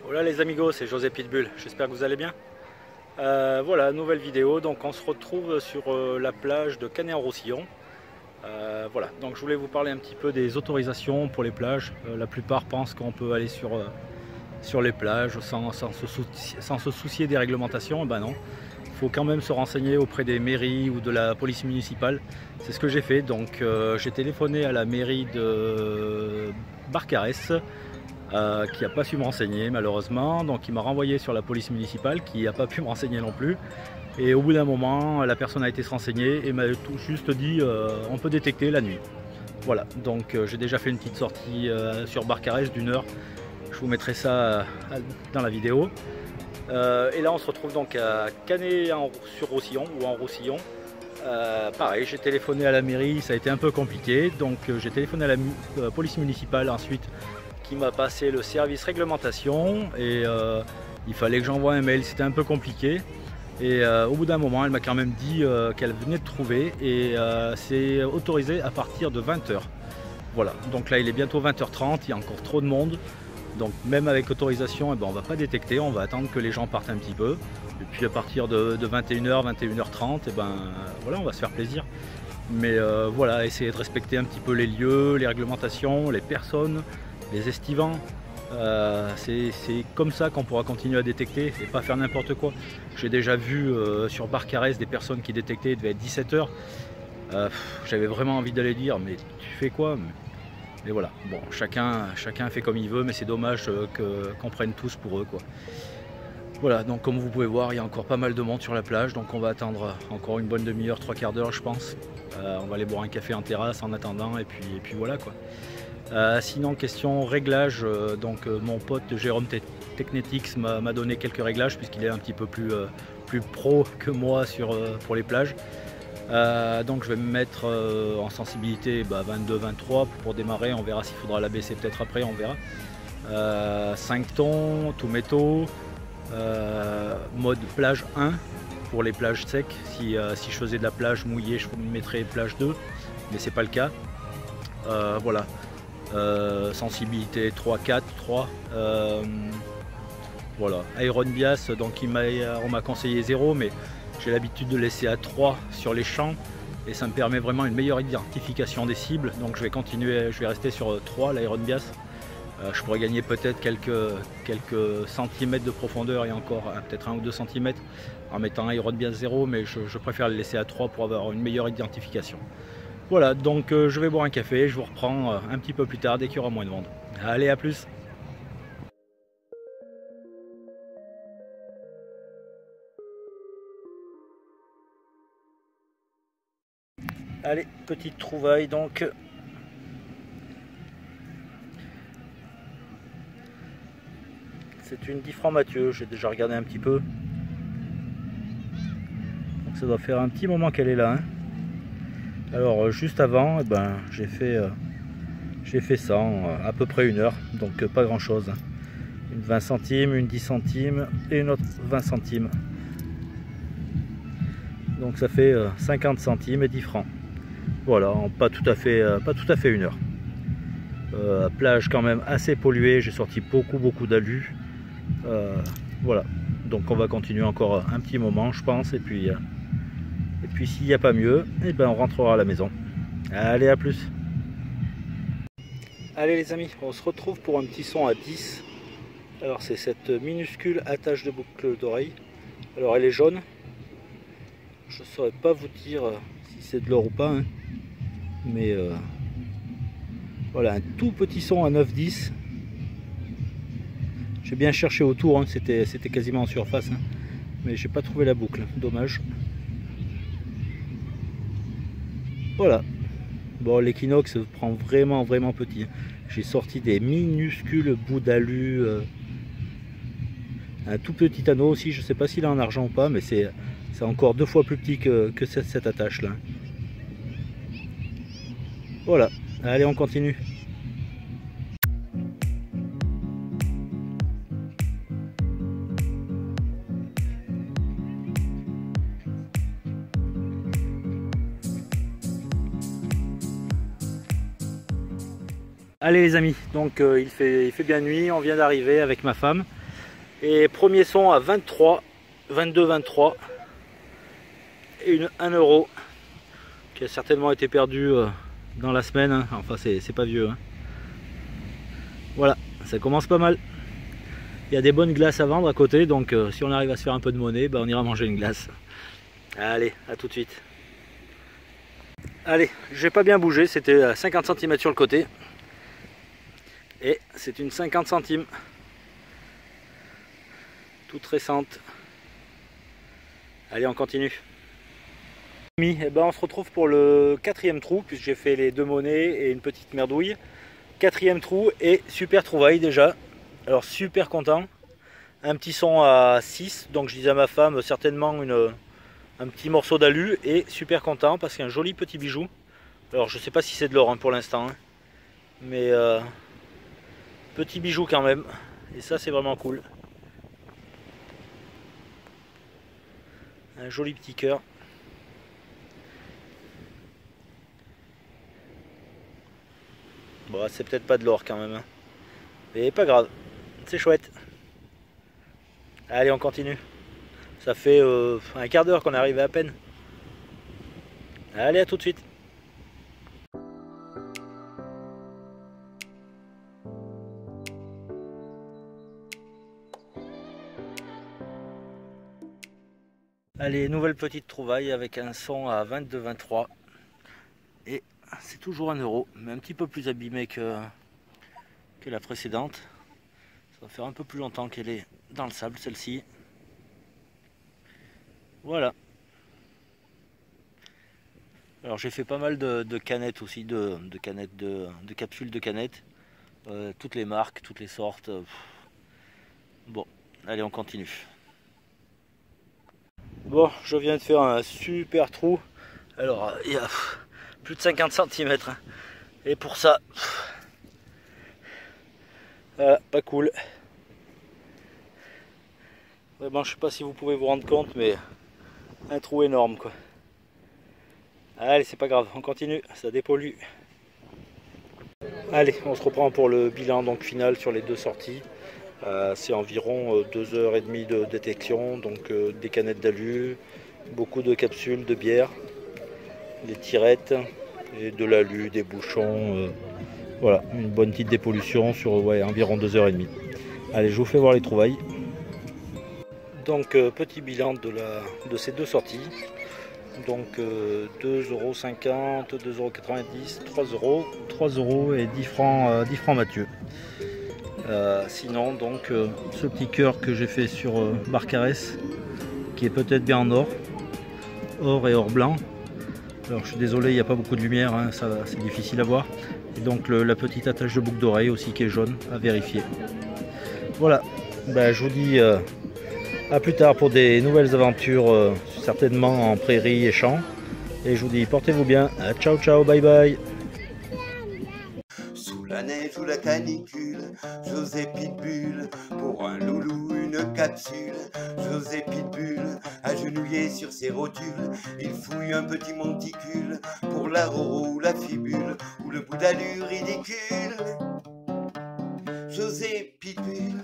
Voilà les amigos, c'est José Pitbull, j'espère que vous allez bien. Voilà, nouvelle vidéo, donc on se retrouve sur la plage de Canet-en-Roussillon. Voilà, donc je voulais vous parler un petit peu des autorisations pour les plages. La plupart pensent qu'on peut aller sur les plages sans se soucier des réglementations. Ben non, il faut quand même se renseigner auprès des mairies ou de la police municipale. C'est ce que j'ai fait, donc j'ai téléphoné à la mairie de Barcarès. Qui n'a pas su me renseigner malheureusement, donc il m'a renvoyé sur la police municipale qui n'a pas pu me renseigner non plus. Et au bout d'un moment, la personne a été se renseigner et m'a tout juste dit on peut détecter la nuit. Voilà, donc j'ai déjà fait une petite sortie sur Barcarès d'une heure. Je vous mettrai ça dans la vidéo. Et là on se retrouve donc à Canet-sur-Roussillon ou en Roussillon. Pareil, j'ai téléphoné à la mairie, ça a été un peu compliqué, donc j'ai téléphoné à la police municipale ensuite, qui m'a passé le service réglementation et il fallait que j'envoie un mail, c'était un peu compliqué et au bout d'un moment elle m'a quand même dit qu'elle venait de trouver et c'est autorisé à partir de 20 h. Voilà, donc là il est bientôt 20 h 30, il y a encore trop de monde, donc même avec autorisation on ne va pas détecter, on va attendre que les gens partent un petit peu et puis à partir de 21 h, 21 h 30 voilà, on va se faire plaisir. Mais voilà, essayer de respecter un petit peu les lieux, les réglementations, les personnes, les estivants. C'est comme ça qu'on pourra continuer à détecter et pas faire n'importe quoi. J'ai déjà vu sur Barcarès des personnes qui détectaient, il devait être 17 h. J'avais vraiment envie d'aller dire mais tu fais quoi? Mais voilà, bon, chacun fait comme il veut, mais c'est dommage qu'on prenne tous pour eux, quoi. Voilà, donc comme vous pouvez voir, il y a encore pas mal de monde sur la plage, donc on va attendre encore une bonne demi-heure, 3/4 d'heure je pense. On va aller boire un café en terrasse en attendant et puis voilà quoi. Sinon question réglage, donc mon pote Jérôme Technetics m'a donné quelques réglages puisqu'il est un petit peu plus pro que moi pour les plages. Donc je vais me mettre en sensibilité 22-23 pour démarrer, on verra s'il faudra la baisser peut-être après, on verra. 5 tons, tout métaux, mode plage 1 pour les plages secs. Si je faisais de la plage mouillée, je mettrais plage 2, mais c'est pas le cas. Voilà. Sensibilité 3-4, 3. Voilà. Iron Bias, donc on m'a conseillé 0, mais j'ai l'habitude de laisser à 3 sur les champs et ça me permet vraiment une meilleure identification des cibles. Donc je vais continuer, je vais rester sur 3, l'Iron Bias. Je pourrais gagner peut-être quelques centimètres de profondeur et encore peut-être 1 ou 2 cm en mettant Iron Bias 0, mais je préfère le laisser à 3 pour avoir une meilleure identification. Voilà, donc je vais boire un café, je vous reprends un petit peu plus tard dès qu'il y aura moins de monde. Allez, à plus! Allez, petite trouvaille donc. C'est une 10 francs Mathieu, j'ai déjà regardé un petit peu. Donc ça doit faire un petit moment qu'elle est là. Hein. Alors juste avant, j'ai fait ça en à peu près 1 heure, donc pas grand chose. Une 20 centimes, une 10 centimes et une autre 20 centimes. Donc ça fait 50 centimes et 10 francs. Voilà, en pas tout à fait 1 heure. Plage quand même assez polluée, j'ai sorti beaucoup d'alus. Voilà, donc on va continuer encore un petit moment je pense, et puis s'il n'y a pas mieux, on rentrera à la maison. Allez, à plus. Allez les amis, on se retrouve pour un petit son à 10. Alors c'est cette minuscule attache de boucle d'oreille. Alors elle est jaune. Je ne saurais pas vous dire si c'est de l'or ou pas, hein. Mais voilà, un tout petit son à 9-10. J'ai bien cherché autour, hein. C'était quasiment en surface, hein. Mais j'ai pas trouvé la boucle, dommage. Voilà. Bon, l'équinoxe prend vraiment petit. J'ai sorti des minuscules bouts d'alu. Un tout petit anneau aussi, je sais pas s'il est en argent ou pas, mais c'est encore 2 fois plus petit que cette attache là. Voilà, allez on continue. Allez les amis, donc il fait bien nuit, on vient d'arriver avec ma femme. Et premier son à 22-23 et 1 euro qui a certainement été perdu dans la semaine, hein. Enfin c'est pas vieux, hein. Voilà, ça commence pas mal. Il y a des bonnes glaces à vendre à côté, donc si on arrive à se faire un peu de monnaie, on ira manger une glace. Allez, à tout de suite. Allez, j'ai pas bien bougé, c'était à 50 cm sur le côté. Et c'est une 50 centimes. Toute récente. Allez, on continue. Et on se retrouve pour le 4e trou, puisque j'ai fait les 2 monnaies et une petite merdouille. 4e trou et super trouvaille déjà. Alors super content. Un petit son à 6, donc je disais à ma femme certainement un petit morceau d'alu, et super content parce qu'un joli petit bijou. Alors je sais pas si c'est de l'or, hein, pour l'instant, hein, mais petit bijou quand même, et ça c'est vraiment cool. Un joli petit cœur. Bon, c'est peut-être pas de l'or quand même, hein, mais pas grave, c'est chouette. Allez, on continue. Ça fait un quart d'heure qu'on est arrivé à peine. Allez, à tout de suite. Allez, nouvelle petite trouvaille avec un son à 22-23. Et c'est toujours 1 euro, mais un petit peu plus abîmé que la précédente. Ça va faire un peu plus longtemps qu'elle est dans le sable, celle-ci. Voilà. Alors j'ai fait pas mal de canettes aussi, de capsules de canettes. Toutes les marques, toutes les sortes. Bon, allez, on continue. Bon, je viens de faire un super trou. Alors, il y a plus de 50 cm. Et pour ça, voilà, pas cool. Vraiment, je sais pas si vous pouvez vous rendre compte, mais un trou énorme, quoi. Allez, c'est pas grave, on continue, ça dépollue. Allez, on se reprend pour le bilan donc final sur les 2 sorties. C'est environ 2h30 de détection, donc des canettes d'alu, beaucoup de capsules de bière, des tirettes et de l'alu, des bouchons. Voilà, une bonne petite dépollution sur environ 2h30. Allez, je vous fais voir les trouvailles. Donc petit bilan de ces 2 sorties. Donc 2,50 €, 2,90 €, 3 €, 3 € et 10 francs Mathieu. Sinon donc ce petit cœur que j'ai fait sur Barcarès, qui est peut-être bien en or et or blanc. Alors je suis désolé, il n'y a pas beaucoup de lumière, hein, c'est difficile à voir. Et donc la petite attache de boucle d'oreille aussi qui est jaune, à vérifier. Voilà, je vous dis à plus tard pour des nouvelles aventures, certainement en prairie et champs. Et je vous dis portez-vous bien, ciao ciao, bye bye. Sous la neige ou la canicule, José Pitbull, pour un loulou une capsule. José Pitbull, agenouillé sur ses rotules, il fouille un petit monticule, pour la roro ou la fibule, ou le bout d'allure ridicule. José Pitbull,